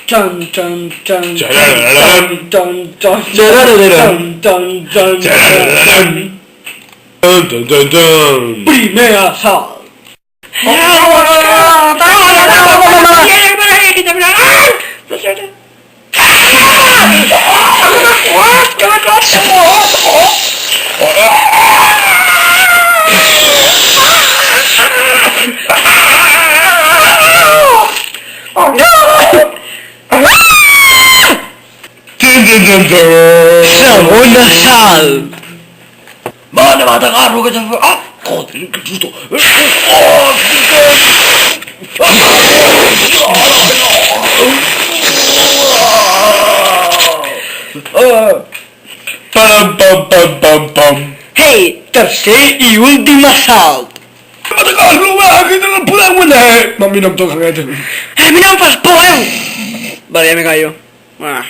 Dun dun dun Dun, dun dun dun Dun, dun dun dun. dun, dun, dun. Primer asalto. Dun, dun, dun, dun. Segon assalt. Mana va atacar-lo que t'ha... Ah! Joder, que susto! Pam, pam, pam, pam, pam. Hey, tercer i últim assalt. Va atacar-lo, va, que no el podem guanyar! A mi no em toca aquest. A mi no em fas por, Vale, ya me callo. Ah.